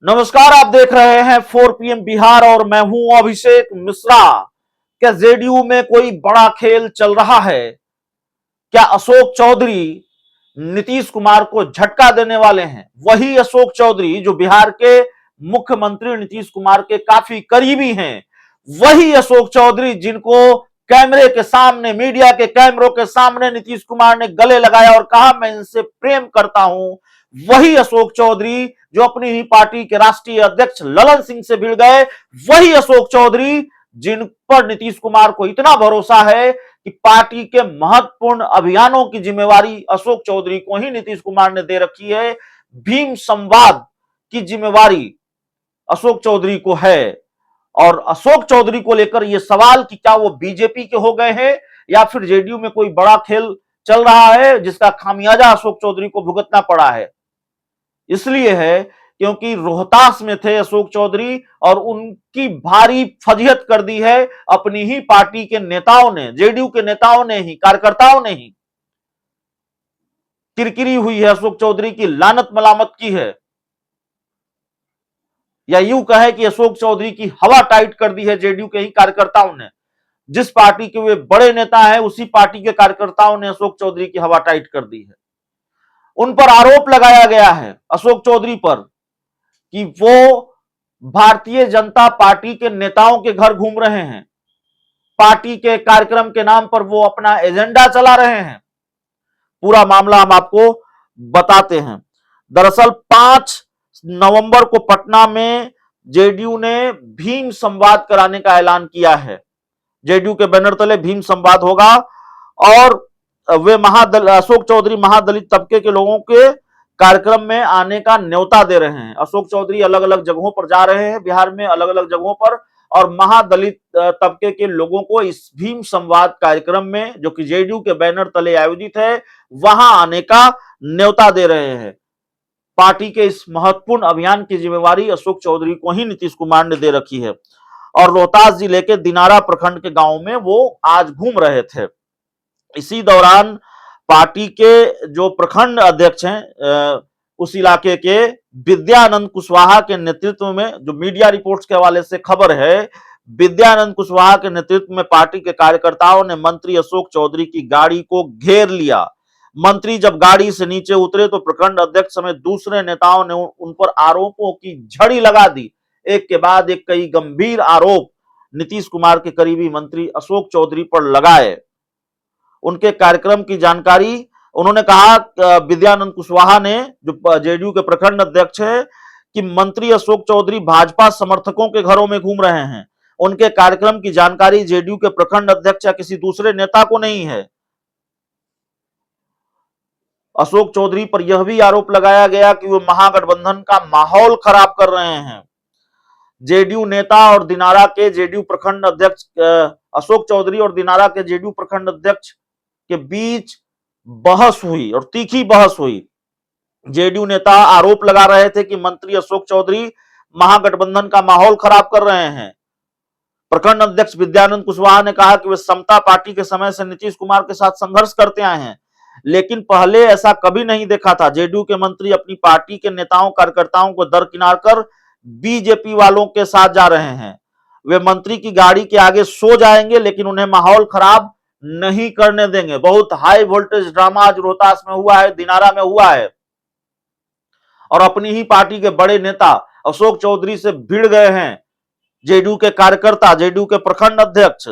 नमस्कार, आप देख रहे हैं 4 PM बिहार और मैं हूं अभिषेक मिश्रा। क्या जेडीयू में कोई बड़ा खेल चल रहा है? क्या अशोक चौधरी नीतीश कुमार को झटका देने वाले हैं? वही अशोक चौधरी जो बिहार के मुख्यमंत्री नीतीश कुमार के काफी करीबी हैं, वही अशोक चौधरी जिनको कैमरे के सामने, मीडिया के कैमरों के सामने नीतीश कुमार ने गले लगाया और कहा मैं इनसे प्रेम करता हूं, वही अशोक चौधरी जो अपनी ही पार्टी के राष्ट्रीय अध्यक्ष ललन सिंह से भिड़ गए, वही अशोक चौधरी जिन पर नीतीश कुमार को इतना भरोसा है कि पार्टी के महत्वपूर्ण अभियानों की जिम्मेवारी अशोक चौधरी को ही नीतीश कुमार ने दे रखी है। भीम संवाद की जिम्मेवारी अशोक चौधरी को है और अशोक चौधरी को लेकर यह सवाल कि क्या वो बीजेपी के हो गए हैं या फिर जेडीयू में कोई बड़ा खेल चल रहा है जिसका खामियाजा अशोक चौधरी को भुगतना पड़ा है, इसलिए है क्योंकि रोहतास में थे अशोक चौधरी और उनकी भारी फजीहत कर दी है अपनी ही पार्टी के नेताओं ने, जेडीयू के नेताओं ने ही, कार्यकर्ताओं ने ही किरकिरी हुई है, अशोक चौधरी की लानत मलामत की है, या यूं कहे कि अशोक चौधरी की हवा टाइट कर दी है जेडीयू के ही कार्यकर्ताओं ने। जिस पार्टी के वे बड़े नेता हैं उसी पार्टी के कार्यकर्ताओं ने अशोक चौधरी की हवा टाइट कर दी है। उन पर आरोप लगाया गया है अशोक चौधरी पर कि वो भारतीय जनता पार्टी के नेताओं के घर घूम रहे हैं, पार्टी के कार्यक्रम के नाम पर वो अपना एजेंडा चला रहे हैं। पूरा मामला हम आपको बताते हैं। दरअसल 5 नवंबर को पटना में जेडीयू ने भीम संवाद कराने का ऐलान किया है। जेडीयू के बैनर तले भीम संवाद होगा और वे अशोक चौधरी महादलित तबके के लोगों के कार्यक्रम में आने का न्योता दे रहे हैं। अशोक चौधरी अलग अलग जगहों पर जा रहे हैं बिहार में, अलग अलग जगहों पर, और महादलित तबके के लोगों को इस भीम संवाद कार्यक्रम में, जो कि जेडीयू के बैनर तले आयोजित है, वहां आने का न्योता दे रहे हैं। पार्टी के इस महत्वपूर्ण अभियान की जिम्मेवारी अशोक चौधरी को ही नीतीश कुमार ने दे रखी है और रोहतास जिले के दिनारा प्रखंड के गांव में वो आज घूम रहे थे। इसी दौरान पार्टी के जो प्रखंड अध्यक्ष हैं उस इलाके के विद्यानंद कुशवाहा के नेतृत्व में, जो मीडिया रिपोर्ट्स के हवाले से खबर है, विद्यानंद कुशवाहा के नेतृत्व में पार्टी के कार्यकर्ताओं ने मंत्री अशोक चौधरी की गाड़ी को घेर लिया। मंत्री जब गाड़ी से नीचे उतरे तो प्रखंड अध्यक्ष समेत दूसरे नेताओं ने उन पर आरोपों की झड़ी लगा दी। एक के बाद एक कई गंभीर आरोप नीतीश कुमार के करीबी मंत्री अशोक चौधरी पर लगाए। उनके कार्यक्रम की जानकारी उन्होंने कहा, विद्यानंद कुशवाहा ने, जो जेडीयू के प्रखंड अध्यक्ष है, कि मंत्री अशोक चौधरी भाजपा समर्थकों के घरों में घूम रहे हैं। उनके कार्यक्रम की जानकारी जेडीयू के प्रखंड अध्यक्ष या किसी दूसरे नेता को नहीं है। अशोक चौधरी पर यह भी आरोप लगाया गया कि वो महागठबंधन का माहौल खराब कर रहे हैं। जेडीयू नेता और दिनारा के जेडीयू प्रखंड अध्यक्ष अशोक चौधरी और दिनारा के जेडीयू प्रखंड अध्यक्ष के बीच बहस हुई और तीखी बहस हुई। जेडीयू नेता आरोप लगा रहे थे कि मंत्री अशोक चौधरी महागठबंधन का माहौल खराब कर रहे हैं। प्रखंड अध्यक्ष विद्यानंद कुशवाहा ने कहा कि वे समता पार्टी के समय से नीतीश कुमार के साथ संघर्ष करते आए हैं, लेकिन पहले ऐसा कभी नहीं देखा था। जेडीयू के मंत्री अपनी पार्टी के नेताओं कार्यकर्ताओं को दरकिनार कर बीजेपी वालों के साथ जा रहे हैं। वे मंत्री की गाड़ी के आगे सो जाएंगे लेकिन उन्हें माहौल खराब नहीं करने देंगे। बहुत हाई वोल्टेज ड्रामा आज रोहतास में हुआ है, दिनारा में हुआ है, और अपनी ही पार्टी के बड़े नेता अशोक चौधरी से भिड़ गए हैं जेडीयू के कार्यकर्ता, जेडीयू के प्रखंड अध्यक्ष।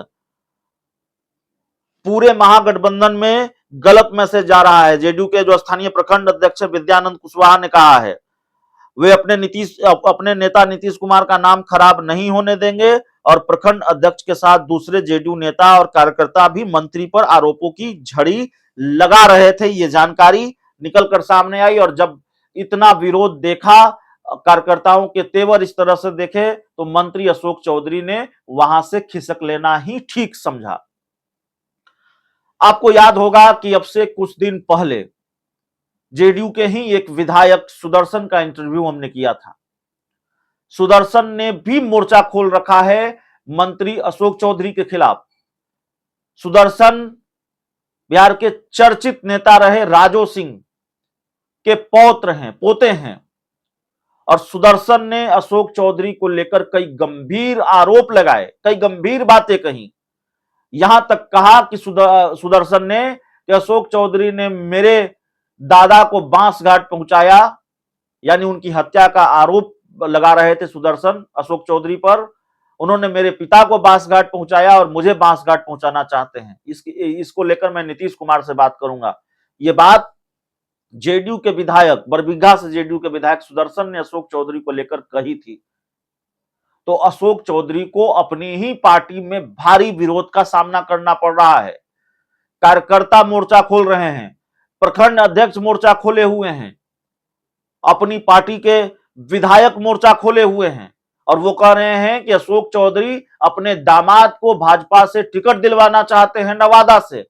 पूरे महागठबंधन में गलत मैसेज जा रहा है। जेडीयू के जो स्थानीय प्रखंड अध्यक्ष विद्यानंद कुशवाहा ने कहा है वे अपने नेता नीतीश कुमार का नाम खराब नहीं होने देंगे और प्रखंड अध्यक्ष के साथ दूसरे जेडीयू नेता और कार्यकर्ता भी मंत्री पर आरोपों की झड़ी लगा रहे थे। ये जानकारी निकलकर सामने आई और जब इतना विरोध देखा, कार्यकर्ताओं के तेवर इस तरह से देखे, तो मंत्री अशोक चौधरी ने वहां से खिसक लेना ही ठीक समझा। आपको याद होगा कि अब से कुछ दिन पहले जेडीयू के ही एक विधायक सुदर्शन का इंटरव्यू हमने किया था। सुदर्शन ने भी मोर्चा खोल रखा है मंत्री अशोक चौधरी के खिलाफ। सुदर्शन बिहार के चर्चित नेता रहे राजो सिंह के पोते हैं, और सुदर्शन ने अशोक चौधरी को लेकर कई गंभीर आरोप लगाए, कई गंभीर बातें कही। यहां तक कहा कि सुदर्शन ने कि अशोक चौधरी ने मेरे दादा को बांसघाट पहुंचाया, यानी उनकी हत्या का आरोप लगा रहे थे सुदर्शन अशोक चौधरी पर। उन्होंने मेरे पिता को बांसघाट पहुंचाया और मुझे बांसघाट पहुंचाना चाहते हैं। इसको लेकर मैं नीतीश कुमार से बात करूंगा। यह बात जेडीयू के विधायक, बरबीघा से जेडीयू के विधायक सुदर्शन ने अशोक चौधरी को लेकर कही थी। तो अशोक चौधरी को अपनी ही पार्टी में भारी विरोध का सामना करना पड़ रहा है। कार्यकर्ता मोर्चा खोल रहे हैं, प्रखंड अध्यक्ष मोर्चा खोले हुए हैं, अपनी पार्टी के विधायक मोर्चा खोले हुए हैं और वो कह रहे हैं कि अशोक चौधरी अपने दामाद को भाजपा से टिकट दिलवाना चाहते हैं नवादा से।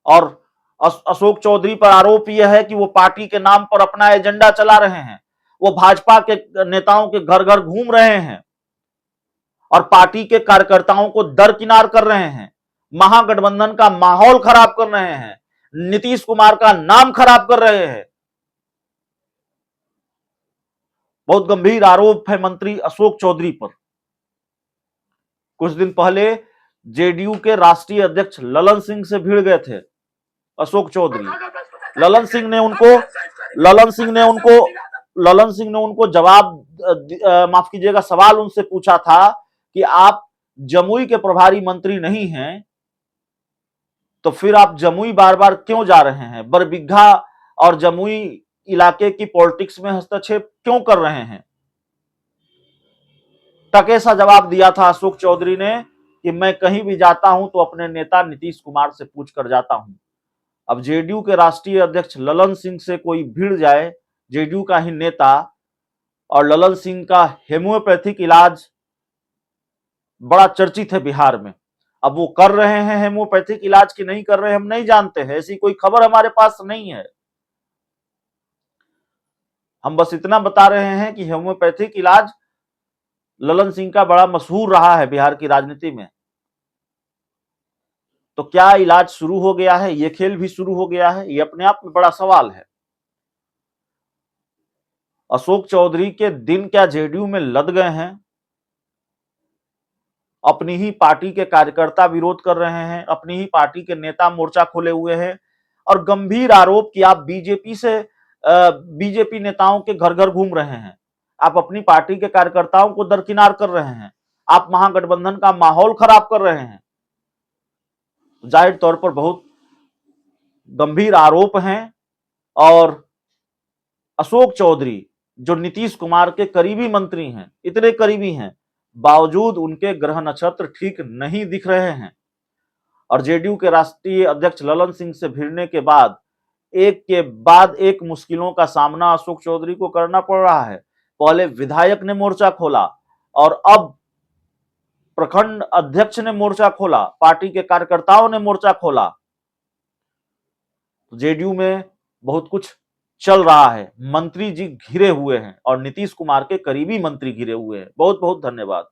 और अशोक चौधरी पर आरोप यह है कि वो पार्टी के नाम पर अपना एजेंडा चला रहे हैं, वो भाजपा के नेताओं के घर घर घूम रहे हैं और पार्टी के कार्यकर्ताओं को दरकिनार कर रहे हैं, महागठबंधन का माहौल खराब कर रहे हैं, नीतीश कुमार का नाम खराब कर रहे हैं। बहुत गंभीर आरोप है मंत्री अशोक चौधरी पर। कुछ दिन पहले जेडीयू के राष्ट्रीय अध्यक्ष ललन सिंह से भिड़ गए थे अशोक चौधरी। ललन सिंह ने उनको जवाब, माफ कीजिएगा, सवाल उनसे पूछा था कि आप जमुई के प्रभारी मंत्री नहीं हैं, तो फिर आप जमुई बार बार क्यों जा रहे हैं? बरबीघा और जमुई इलाके की पॉलिटिक्स में हस्तक्षेप क्यों कर रहे हैं? टकेसा जवाब दिया था अशोक चौधरी ने कि मैं कहीं भी जाता हूं तो अपने नेता नीतीश कुमार से पूछ कर जाता हूं। अब जेडीयू के राष्ट्रीय अध्यक्ष ललन सिंह से कोई भिड़ जाए, जेडीयू का ही नेता, और ललन सिंह का हेमोपैथिक इलाज बड़ा चर्चित है बिहार में। अब वो कर रहे हैं हेमोपैथिक इलाज कि नहीं कर रहे हैं हम नहीं जानते हैं, ऐसी कोई खबर हमारे पास नहीं है। हम बस इतना बता रहे हैं कि हेमोपैथिक इलाज ललन सिंह का बड़ा मशहूर रहा है बिहार की राजनीति में। तो क्या इलाज शुरू हो गया है? ये खेल भी शुरू हो गया है? ये अपने आप में बड़ा सवाल है। अशोक चौधरी के दिन क्या जेडीयू में लद गए हैं? अपनी ही पार्टी के कार्यकर्ता विरोध कर रहे हैं, अपनी ही पार्टी के नेता मोर्चा खोले हुए हैं और गंभीर आरोप कि आप बीजेपी नेताओं के घर घर घूम रहे हैं, आप अपनी पार्टी के कार्यकर्ताओं को दरकिनार कर रहे हैं, आप महागठबंधन का माहौल खराब कर रहे हैं। जाहिर तौर पर बहुत गंभीर आरोप हैं और अशोक चौधरी जो नीतीश कुमार के करीबी मंत्री हैं, इतने करीबी हैं, बावजूद उनके ग्रह नक्षत्र ठीक नहीं दिख रहे हैं और जेडीयू के राष्ट्रीय अध्यक्ष ललन सिंह से भिड़ने के बाद एक के बाद एक मुश्किलों का सामना अशोक चौधरी को करना पड़ रहा है। पहले विधायक ने मोर्चा खोला और अब प्रखंड अध्यक्ष ने मोर्चा खोला, पार्टी के कार्यकर्ताओं ने मोर्चा खोला। जेडीयू में बहुत कुछ चल रहा है, मंत्री जी घिरे हुए हैं और नीतीश कुमार के करीबी मंत्री घिरे हुए हैं। बहुत बहुत धन्यवाद।